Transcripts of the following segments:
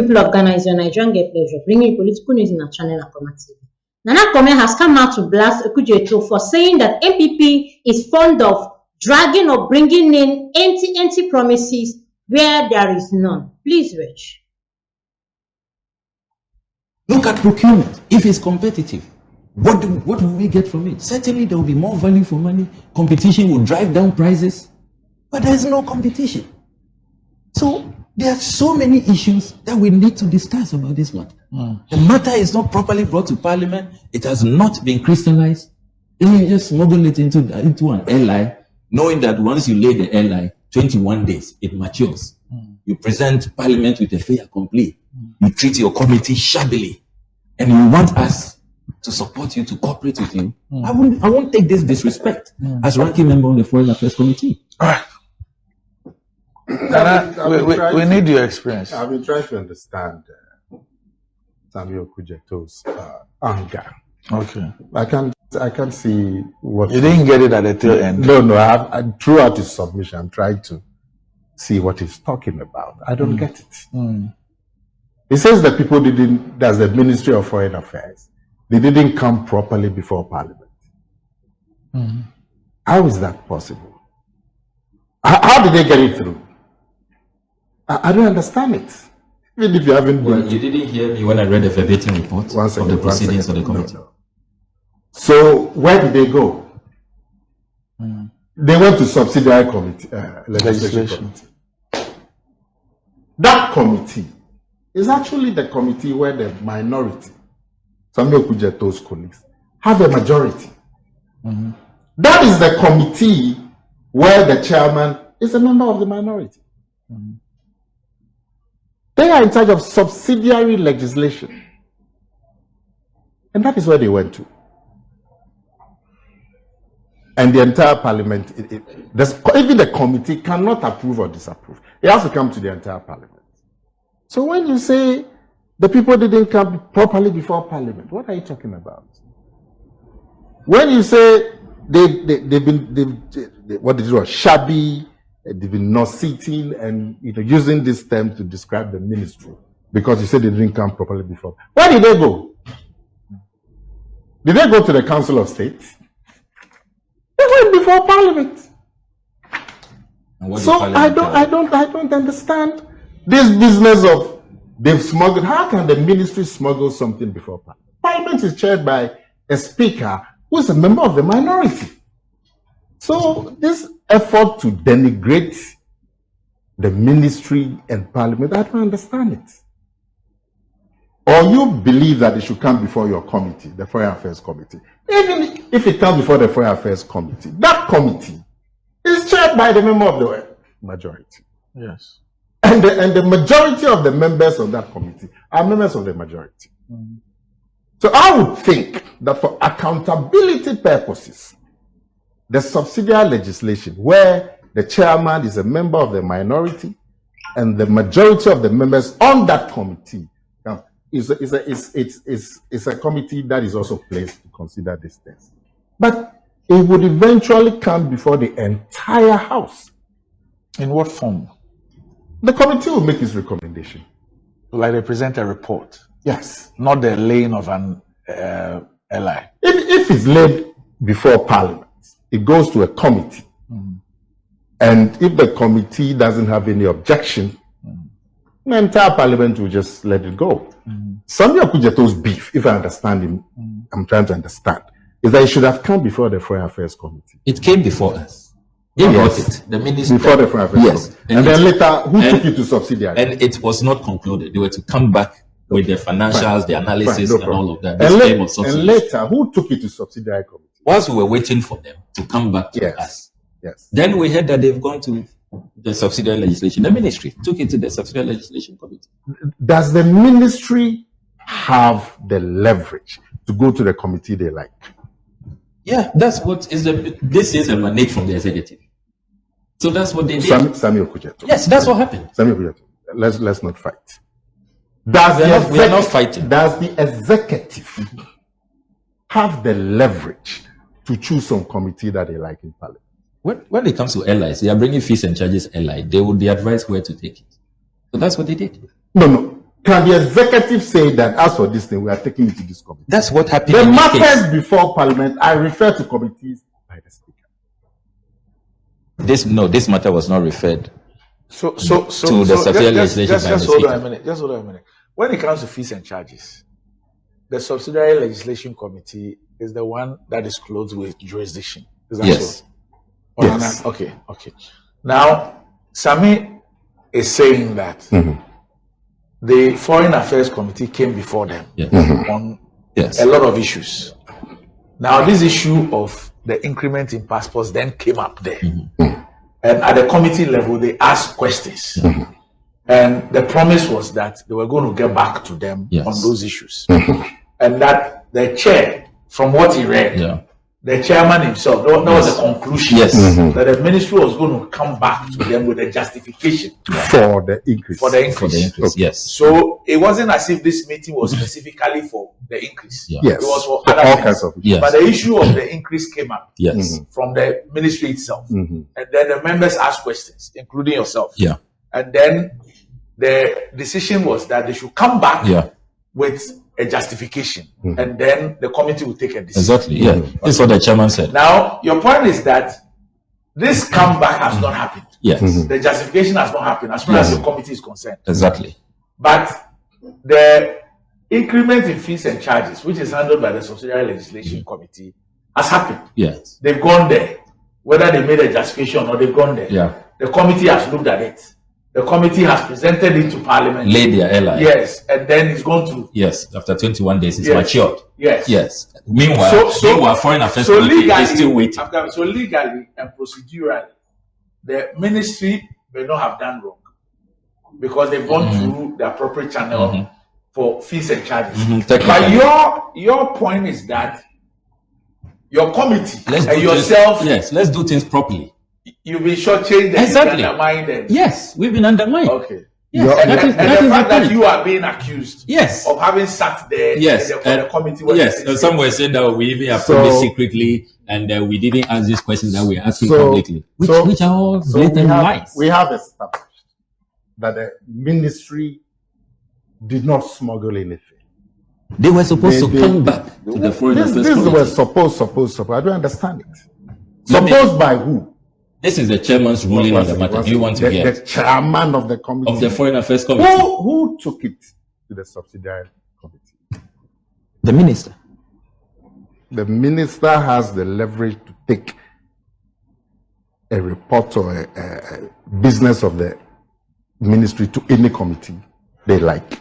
people of Ghana, is your Nigerian Get Pleasure, bringing political news in our channel Akomea TV. Nana Akomea has come out to blast Okudzeto for saying that MPP is fond of dragging or bringing in anti promises where there is none. Please, Rich. Look at procurement. If it's competitive, what will we get from it? Certainly there will be more value for money. Competition will drive down prices, but there is no competition. So there are so many issues that we need to discuss about this matter. The matter is not properly brought to Parliament. It has not been crystallized. Then you just smuggle it into an airline, knowing that once you lay the airline, 21 days, it matures. You present Parliament with a fait accompli. You treat your committee shabbily, and you want us to support you, to cooperate with you. I won't take this disrespect as ranking member of the Foreign Affairs Committee. All right. We need your experience. I've been trying to understand Samuel Okudzeto's anger. Okay. I can't see what you didn't get it at the tail end. No. I throughout his submission, I'm trying to see what he's talking about. I don't get it. He says that people didn't. That's the Ministry of Foreign Affairs. They didn't come properly before Parliament. How is that possible? How did they get it through? I don't understand it. Even if you haven't been... You didn't hear me when I read the verbatim report of the proceedings of the committee. No. So where did they go? They went to subsidiary committee, legislation committee. That committee is actually the committee where the minority, Samuel Okudzeto's colleagues, have a majority. That is the committee where the chairman is a member of the minority. They are in charge of subsidiary legislation. And that is where they went to. And the entire Parliament, even the committee cannot approve or disapprove. It has to come to the entire Parliament. So when you say the people didn't come properly before Parliament, what are you talking about? When you say they've been shabby, they've been not sitting, and using this term to describe the ministry because you said they didn't come properly before. Where did they go? Did they go to the Council of State? They went before Parliament. So I don't understand this business of they've smuggled. How can the ministry smuggle something before Parliament? Parliament is chaired by a speaker who is a member of the minority. So this effort to denigrate the ministry and Parliament, I don't understand it. Or you believe that it should come before your committee, the Foreign Affairs Committee. Even if it comes before the Foreign Affairs Committee, that committee is chaired by the member of the majority. Yes. And the majority of the members of that committee are members of the majority. So I would think that for accountability purposes, the subsidiary legislation where the chairman is a member of the minority and the majority of the members on that committee is a committee that is also placed to consider this test. But it would eventually come before the entire House. In what form? The committee will make its recommendation. Like they present a report? Yes. Not the laying of an LI? If it's laid before Parliament, it goes to a committee. And if the committee doesn't have any objection, the entire Parliament will just let it go. Samuel Okudzeto's beef, if I understand him, I'm trying to understand, is that it should have come before the Foreign Affairs Committee. It came before us. Yes. The minister. Before the Foreign Affairs Committee. And then later, who took it to subsidiary? And it was not concluded. They were to come back with the financials, the analysis, and all of that. And later, who took it to subsidiary committee? Whilst we were waiting for them to come back to us, then we heard that they've gone to the subsidiary legislation. The ministry took it to the subsidiary legislation committee. Does the ministry have the leverage to go to the committee they like? Yeah, that's what is this is a mandate from the executive. So that's what they did. Samuel Okudzeto. Yes, that's what happened. Samuel Okudzeto. Let's not fight. We are not fighting. Does the executive have the leverage to choose some committee that they like in Parliament? When it comes to allies, they are bringing fees and charges allied. They would be advised where to take it. So that's what they did. No. can the executive say that as for this thing, we are taking it to this committee? That's what happened. The in this case. matters before Parliament, I refer to committees by the Speaker. This matter was not referred So to the subsidiary legislation by the just hold on a Speaker. minute. Just hold on a minute. When it comes to fees and charges, the subsidiary legislation committee is the one that is closed with jurisdiction. Is that Yes. so? Yes. Okay. Now, Sami is saying that the Foreign Affairs Committee came before them Yes. on Yes. a lot of issues. Now, this issue of the increment in passports then came up there. And at the committee level, they asked questions. And the promise was that they were going to get back to them Yes. on those issues. And that the chair, from what he read, Yeah. the chairman himself, that was the conclusion, Yes. that the ministry was going to come back to them with a justification For the increase. for the For the increase. increase. Yes. So it wasn't as if this meeting was specifically for the increase. Yeah. Yes. It was for For other all things. kinds of Yes. But the issue of the increase came up Yes. from the ministry itself. And then the members asked questions, including yourself. Yeah. And then the decision was that they should come back Yeah. with a justification. And then the committee will take a decision. Exactly. Yeah. This is what the chairman said. Now, your point is that this comeback has not happened. Yes. The justification has not happened as far as the committee is concerned. Exactly. But the increment in fees and charges, which is handled by the subsidiary legislation committee, has happened. Yes. They've gone there. Whether they made a justification or they've gone there. Yeah. The committee has looked at it. The committee has presented it to Parliament. Laid their LI. Yes. And then it's gone to. Yes. After 21 days, it's Yes. matured. Yes. Yes. Meanwhile, Foreign Affairs So Committee legally, is still waiting. so legally and procedurally, the ministry may not have done wrong because they've gone through the appropriate channel for fees and charges. Technically. But your point is that your committee Let's and do yourself, things, yes, let's do things properly. you've been shortchanged and Exactly. undermined them. Yes, we've been undermined. Okay. Yes, And, that is and the fact that happening. you are being accused Yes. of having sat there Yes, in the committee. when yes. it And is- some were saying that we even approved it secretly, and we didn't ask these questions that we're asking publicly, which are all blatant lies. we have established that the ministry did not smuggle anything. They were supposed They- to come back to the Foreign Affairs This Committee. was supposed. I don't understand it. Let me- Supposed by who? This is the chairman's ruling on the matter. Do you want to the, hear the chairman of the committee? of the Foreign Affairs Committee? Who took it to the subsidiary committee? The minister. The minister has the leverage to take a report or a business of the ministry to any committee they like.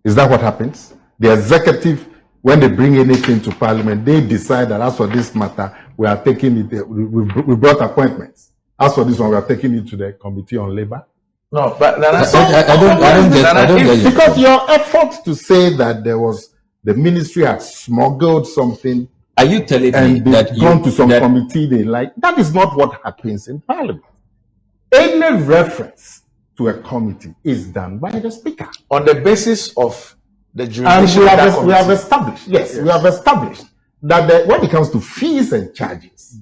Is that what happens? The executive, when they bring anything to Parliament, they decide that as for this matter, we are taking it, we brought appointments. As for this one, we are taking it to the Committee on Labor. No, but Nana, I don't get you. Because your effort to say that the ministry had smuggled something Are you telling me and that they've gone to some that- committee they like, that is not what happens in Parliament. Any reference to a committee is done by the Speaker. on the basis of the And jurisdiction of that we have committee. established, we have established that when it comes to fees and charges,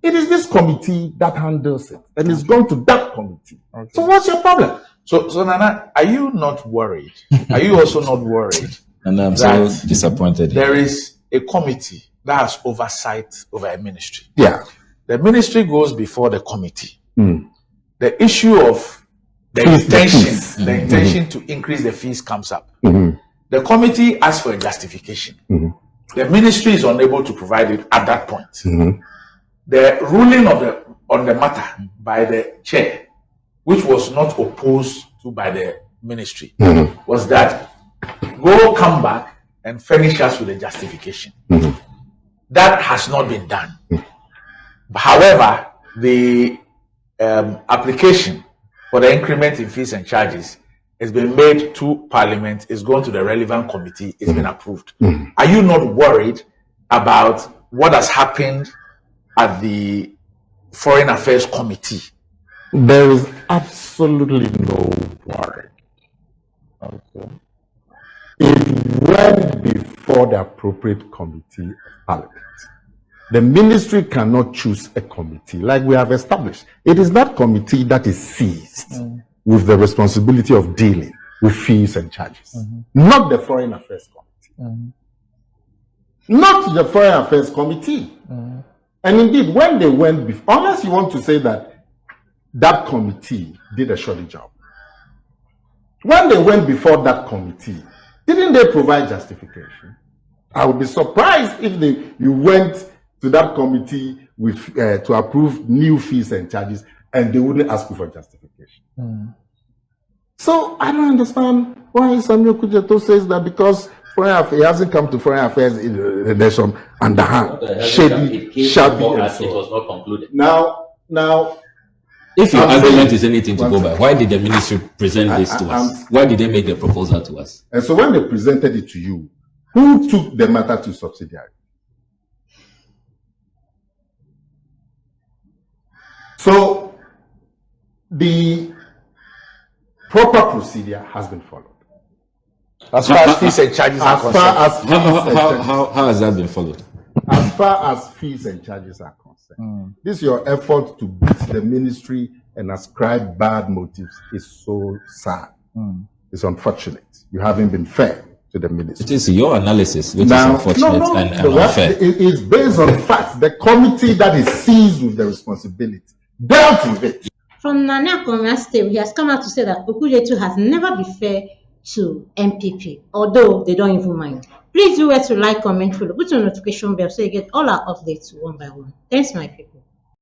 it is this committee that handles it, and it's gone to that committee. So what's your problem? So Nana, are you not worried? Are you also not worried And I'm so that disappointed. there is a committee that has oversight over a ministry? Yeah. The ministry goes before the committee. Mm. The issue of the Fees, the intention, fees. the intention to increase the fees comes up. Mhm. The committee asks for a justification. Mhm. The ministry is unable to provide it at that point. Mhm. The ruling on the matter by the chair, which was not opposed to by the ministry, was that come back and furnish us with a justification. That has not been done. However, the application for the increment in fees and charges has been made to Parliament, is going to the relevant committee, it's been approved. Are you not worried about what has happened at the Foreign Affairs Committee? There is absolutely no worry. Okay. It went before the appropriate committee of Parliament. The ministry cannot choose a committee like we have established. It is that committee that is seized with the responsibility of dealing with fees and charges, not the Foreign Affairs Committee. Not the Foreign Affairs Committee. And indeed, when they went before, unless you want to say that that committee did a shoddy job, when they went before that committee, didn't they provide justification? I would be surprised if you went to that committee with to approve new fees and charges and they wouldn't ask you for justification. So I don't understand why Samuel Okudzeto says that because he hasn't come to Foreign Affairs in the nation underhand, shady, shabby, and so it was not concluded. Now, if your argument is anything to go by, why did the ministry present this to us? Why did they make the proposal to us? And so when they presented it to you, who took the matter to subsidiary? So the proper procedure has been followed. As far as fees and charges are concerned. How has that been followed? As far as fees and charges are concerned, this your effort to beat the ministry and ascribe bad motives is so sad. It's unfortunate. You haven't been fair to the ministry. It is your analysis, which is unfortunate and unfair. It's based on facts. The committee that is seized with the responsibility dealt with it. From Nana Akomea State, he has come out to say that Okudzeto has never been fair to MPP, although they don't even mind. Please do well to like, comment, follow, put on notification bell so you get all our updates one by one. Thanks, my people.